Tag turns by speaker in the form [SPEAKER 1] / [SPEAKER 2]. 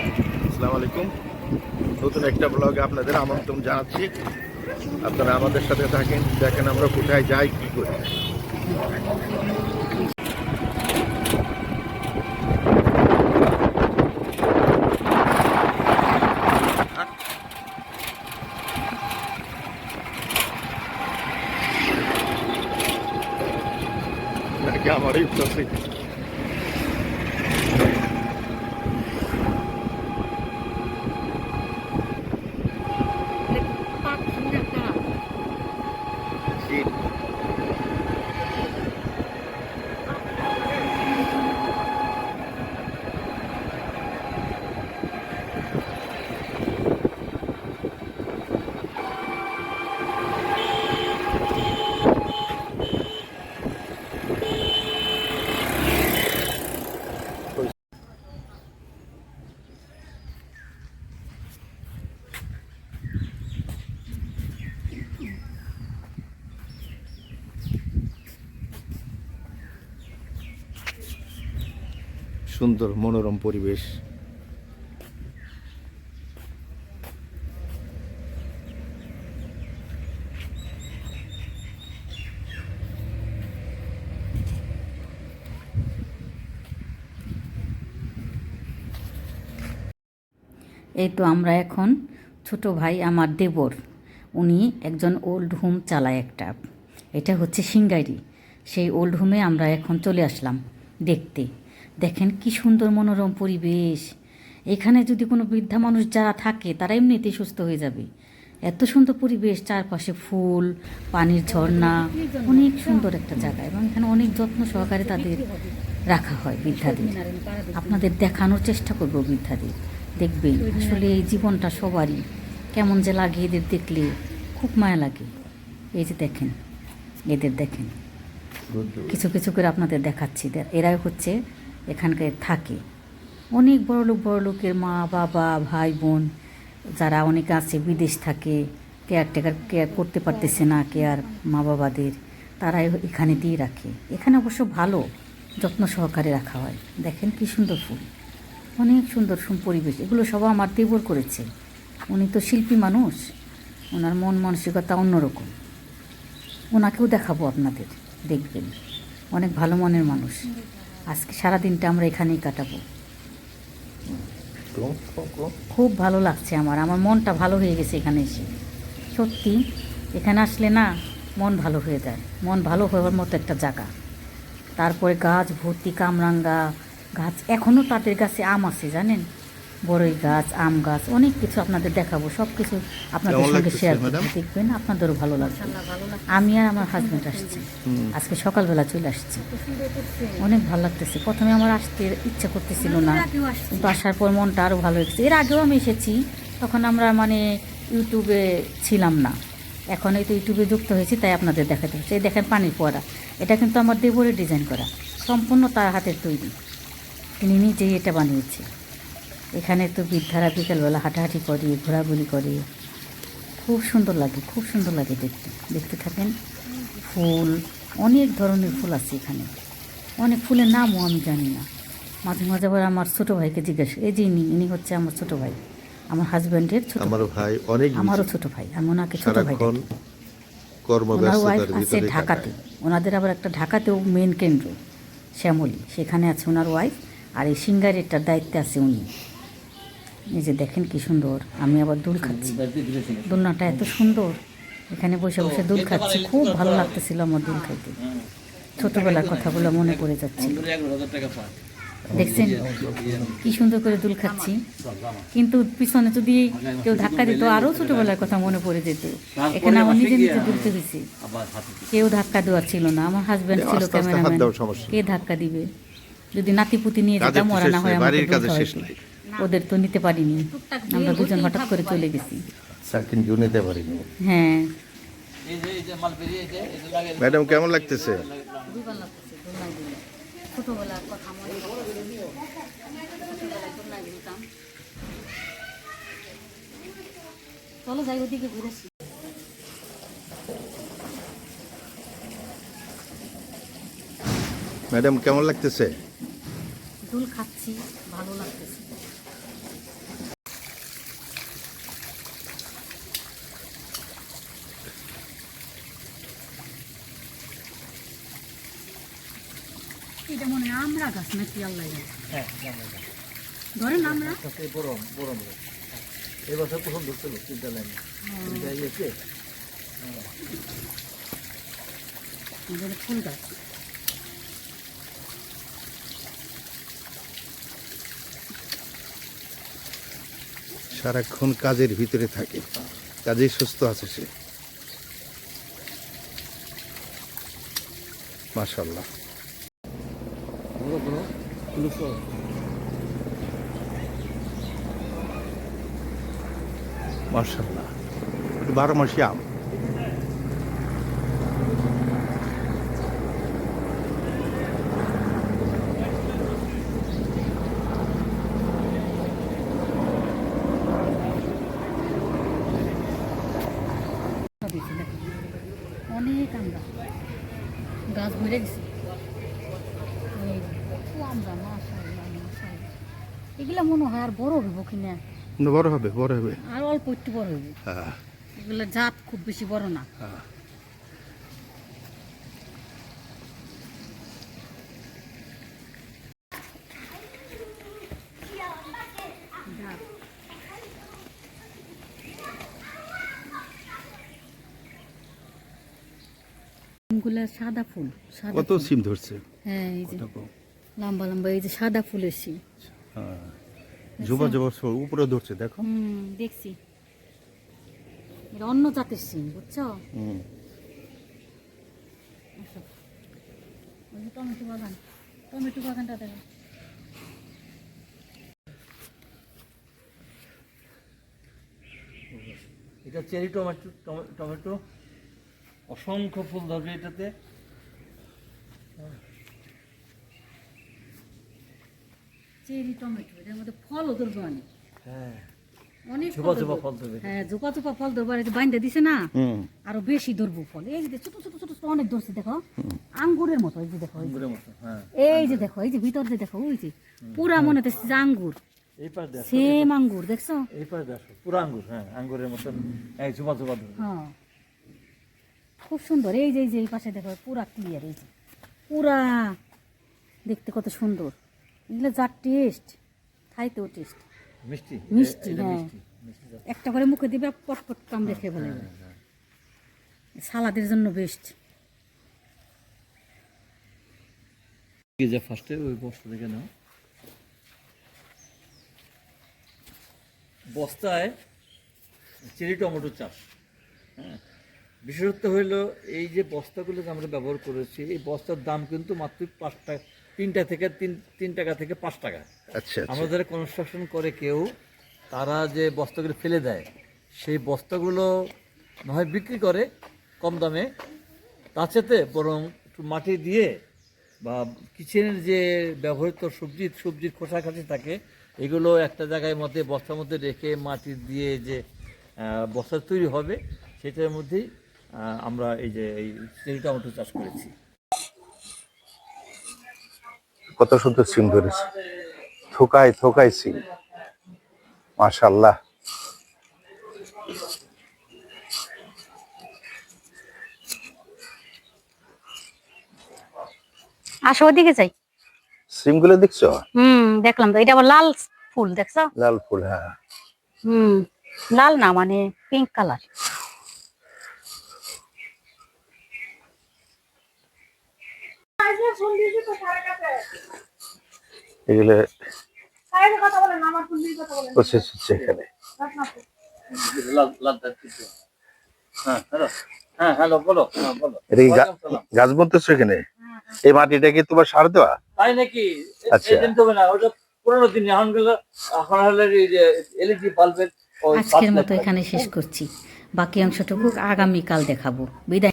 [SPEAKER 1] আসসালামু আলাইকুম। নতুন একটা ব্লগে আপনাদের আমন্ত্রণ জানাচ্ছি। আপনারা আমাদের সাথে থাকেন, দেখেন আমরা কোথায় যাই, কি করি। আমার ইচ্ছা সুন্দর মনোরম পরিবেশ।
[SPEAKER 2] এই তো আমরা এখন ছোট ভাই আমার দেবর, উনি একজন ওল্ড হোম চালায় একটা, এটা হচ্ছে সিংগাইরি। সেই ওল্ড হোমে আমরা এখন চলে আসলাম দেখতে। দেখেন কি সুন্দর মনোরম পরিবেশ। এখানে যদি কোনো বৃদ্ধা মানুষ যারা থাকে তারা এমনিতেই সুস্থ হয়ে যাবে। এত সুন্দর পরিবেশ, চারপাশে ফুল, পানির ঝর্ণা, অনেক সুন্দর একটা জায়গা, এবং এখানে অনেক যত্ন সহকারে তাদের রাখা হয় বৃদ্ধাদের। আপনাদের দেখানোর চেষ্টা করব বৃদ্ধাদের, দেখবেন আসলে এই জীবনটা সবারই কেমন যে লাগে। এদের দেখলে খুব মায়া লাগে। এই যে দেখেন, এদের দেখেন, কিছু কিছু করে আপনাদের দেখাচ্ছি। এরাই হচ্ছে এখানকার থাকে। অনেক বড় লোকের মা বাবা ভাই বোন যারা অনেক আছে, বিদেশ থাকে, কেয়ার করতে পারতেছে না কেয়ার মা বাবাদের, তারাই এখানে দিয়ে রাখে। এখানে অবশ্য ভালো যত্ন সহকারে রাখা হয়। দেখেন কি সুন্দর ফুল, অনেক সুন্দর পরিবেশ। এগুলো সব আমার দেবর করেছে। উনি তো শিল্পী মানুষ, ওনার মন মানসিকতা অন্যরকম। ওনাকেও দেখাবো আপনাদের, দেখবেন অনেক ভালো মনের মানুষ। আজকে সারাদিনটা আমরা এখানেই কাটাবো। খুব ভালো লাগছে আমার মনটা ভালো হয়ে গেছে এখানে এসে। সত্যি এখানে আসলে না মন ভালো হয়ে যায়, মন ভালো হওয়ার মতো একটা জায়গা। তারপরে গাছ ভর্তি, কামরাঙ্গা গাছ, এখনও তাদের গাছে আম আছে জানেন, বড়ই গাছ, আম গাছ, অনেক কিছু আপনাদের দেখাবো। সব কিছু আপনাদের সঙ্গে শেয়ার করবো, দেখবেন আপনাদেরও ভালো লাগবে। আমি আর আমার হাজব্যান্ড আসছি, আজকে সকালবেলা চলে আসছি। অনেক ভালো লাগতেছে। প্রথমে আমার আসতে ইচ্ছা করতেছিল না, কিন্তু আসার পর মনটা আরও ভালো হয়েছে। এর আগেও আমি এসেছি, তখন আমরা ইউটিউবে ছিলাম না। এখন এই তো ইউটিউবে যুক্ত হয়েছি, তাই আপনাদের দেখাতে হচ্ছে। এই দেখেন পানির ফোয়ারা, এটা কিন্তু আমার দেবরের ডিজাইন করা, সম্পূর্ণ তার হাতের তৈরি। তিনি নিজেই এটা বানিয়েছে। এখানে তো বৃদ্ধারা বিকেলবেলা হাঁটাহাঁটি করে, ঘোরাঘুরি করে, খুব সুন্দর লাগে, খুব সুন্দর লাগে দেখতে। দেখতে থাকেন। ফুল, অনেক ধরনের ফুল আছে এখানে, অনেক ফুলের নামও আমি জানি না। মাঝে মাঝে আবার আমার ছোটো ভাইকে জিজ্ঞেস, এই যে ইনি হচ্ছে আমার ছোটো ভাই, আমার হাজব্যান্ডের ছোটো ভাই, আমারও ছোটো ভাই। আমি ওনাকে ছোটো ভাই ডাকি। ওনার ওয়াইফ আছে ঢাকাতে, ওনাদের আবার একটা ঢাকাতেও মেন কেন্দ্র শ্যামলী, সেখানে আছে ওনার ওয়াইফ। আর এই সিঙ্গারেরটার দায়িত্বে আছে উনি। এই যে দেখেন কি সুন্দর। আমি আবার দুল খাচ্ছি, দোলনাটা এত সুন্দর, এখানে বসে বসে দুল খাচ্ছি। খুব ভালো লাগতেছিল আমার দুল খাইতে। ছোটোবেলার কথাগুলো মনে পড়ে যাচ্ছে। দেখছেন কি সুন্দর করে দুল খাচ্ছি, কিন্তু পিছনে যদি কেউ ধাক্কা দিত আরও ছোটোবেলার কথা মনে পড়ে যেত। এখানে আমার নিজে নিজে দুলতে হয়েছে, কেউ ধাক্কা দেওয়ার ছিল না। আমার হাজব্যান্ড ছিল ক্যামেরাম্যান, কে ধাক্কা দিবে? যদি নাতিপুতি নিয়ে যেতাম, ওরা না হয় আমাকে ওদের তো নিতে পারিনি, আমরা দুজন হঠাৎ করে চলে গেছি। হ্যাঁ
[SPEAKER 1] ম্যাডাম, কেমন লাগতেছে?
[SPEAKER 2] ছোটবেলার কথা মনে চলো যাই ওদিকে ঘুরেছি।
[SPEAKER 1] ম্যাডাম, কেমন লাগতেছে?
[SPEAKER 2] দুল খাচ্ছি, ভালো লাগতেছে। এটা মনে হয় আমরা গাছ নাকি আল্লাহ জানে।
[SPEAKER 3] হ্যাঁ জামা গাছ।
[SPEAKER 2] ধরেন আমরা
[SPEAKER 3] এই বড় বড় বড় এই বছর প্রথম ধরছিল তিনটা লাইন এটা ইয়েছে
[SPEAKER 2] ফুল গাছ।
[SPEAKER 1] সারাক্ষণ কাজের ভিতরে থাকে, কাজেই সুস্থ আছে সে। মাশাআল্লাহ।
[SPEAKER 3] বড় বড় ফুল
[SPEAKER 1] মাশাআল্লাহ, 12 মাসি আম।
[SPEAKER 2] অনেক আমরা গাছ ভরে গেছে, আমরা মাশাআল্লাহ মাশাআল্লাহ। এগুলা মনে হয় আর বড় হইব কিনা,
[SPEAKER 1] বড় হবে, বড় হবে,
[SPEAKER 2] আর অল্প একটু বড় হইব।
[SPEAKER 1] হ্যাঁ
[SPEAKER 2] এগুলা জাত খুব বেশি বড় না।
[SPEAKER 1] হ্যাঁ।
[SPEAKER 2] ফুলগুলা সাদা ফুল, সাদা
[SPEAKER 1] কত
[SPEAKER 2] ফুল।
[SPEAKER 1] সিম ধরছে,
[SPEAKER 2] হ্যাঁ এই যে
[SPEAKER 1] কত,
[SPEAKER 2] লম্বা লম্বা, এই যে সাদা ফুলের সিম।
[SPEAKER 1] হ্যাঁ জবা জবা উপরে ধরছে, দেখো।
[SPEAKER 2] দেখছি, এটা অন্য জাতের সিম, বুঝছো?
[SPEAKER 1] হুম।
[SPEAKER 2] আচ্ছা, ওই যে টমেটো বাগান, টমেটো বাগানটা দেখো।
[SPEAKER 3] এটা চেরি টমেটো টমেটো অসংখ্য ফুল ধরবে এটাতে।
[SPEAKER 2] চেরি টমেটো, এটার মধ্যে ফলও ধরবে অনেক,
[SPEAKER 3] হ্যাঁ
[SPEAKER 2] অনেক
[SPEAKER 3] ছোপা ছোপা ফল ধরবে।
[SPEAKER 2] হ্যাঁ জোপা জোপা ফল ধরবে, আর এই যে বাইন্দা দিছে না,
[SPEAKER 1] হুম।
[SPEAKER 2] আরো বেশি ধরবো ফল। এই যে ছোট ছোট ছোট ছোট অনেক ধরছে, দেখো আঙ্গুরের মতো। এই যে দেখো, এই যে-
[SPEAKER 3] আঙ্গুরের মতো, হ্যাঁ
[SPEAKER 2] এই যে দেখো, এই যে ভিতর যে দেখো, ওই যে পুরা মনে হচ্ছে যে আঙ্গুর,
[SPEAKER 3] এই পাশ দেখো,
[SPEAKER 2] সেম আঙ্গুর, দেখছো?
[SPEAKER 3] এই পাশ দেখো পুরো আঙ্গুর, হ্যাঁ আঙ্গুরের মতন এই ছোপা ছোপা ধরবে।
[SPEAKER 2] হ্যাঁ খুব সুন্দর। এই যে এই যে এই পাশে দেখো পুরা ক্লিয়ার, এই যে পুরা দেখতে কত সুন্দর। এগুলো যার টেস্ট, খাইতেও টেস্ট,
[SPEAKER 3] মিষ্টি
[SPEAKER 2] মিষ্টি।
[SPEAKER 3] এটা
[SPEAKER 2] হ্যাঁ
[SPEAKER 3] মিষ্টি মিষ্টি জাত।
[SPEAKER 2] একটা করে মুখে দিবে, পটপট কাম রেখে ফেলে, সালাদের জন্য বেস্ট।
[SPEAKER 3] এই যে ফার্স্টে ওই বস্তা দেখে নাও, বস্তায় চেরি টমেটো চাষ। হ্যাঁ বিশেষত্ব হইল এই যে বস্তাগুলো যে আমরা ব্যবহার করেছি, এই বস্তার দাম কিন্তু মাত্র 5 টাকা, 3টা থেকে 3 টাকা থেকে 5 টাকা।
[SPEAKER 1] আচ্ছা
[SPEAKER 3] আমরা যারা কনস্ট্রাকশন করে কেউ, তারা যে বস্তাগুলো ফেলে দেয়, সেই বস্তাগুলো না হয় বিক্রি করে কম দামে, তার সাথে বরং একটু মাটি দিয়ে বা কিচেনের যে ব্যবহৃত সবজির খোসাখাটি থাকে, এগুলো একটা জায়গায় মধ্যে বস্তার মধ্যে রেখে মাটি দিয়ে যে বস্তা তৈরি হবে, সেটার মধ্যেই আমরা এই যে এই চেরি টমেটো চাষ করেছি।
[SPEAKER 1] কত সুন্দর সিম ধরেছে, থোকায় থোকায় সিম, মাশাআল্লাহ।
[SPEAKER 2] আসো ওদিকে যাই।
[SPEAKER 1] সিমগুলো দেখছো?
[SPEAKER 2] দেখলাম তো, এটা আবার লাল ফুল, দেখছো?
[SPEAKER 1] লাল ফুল, হ্যাঁ।
[SPEAKER 2] লাল না, মানে পিঙ্ক কালার।
[SPEAKER 1] এগুলো প্রসেস হচ্ছে এখানে।
[SPEAKER 3] হ্যাঁ হ্যালো বলো, হ্যাঁ বলো।
[SPEAKER 1] এটা কি গাছ বলতেছো এখানে? এই মাটিটা কি তোমার সার দেওয়া?
[SPEAKER 3] তাই নাকি?
[SPEAKER 1] আচ্ছা।
[SPEAKER 3] এই দিন তো না, ওটা পুরোনো দিন, এখন গুলো এখন হলো এই যে এলইডি বাল্বের।
[SPEAKER 2] আজকের মতো এখানে শেষ করছি, বাকি অংশটুকু আগামীকাল দেখাবো। বিদায়।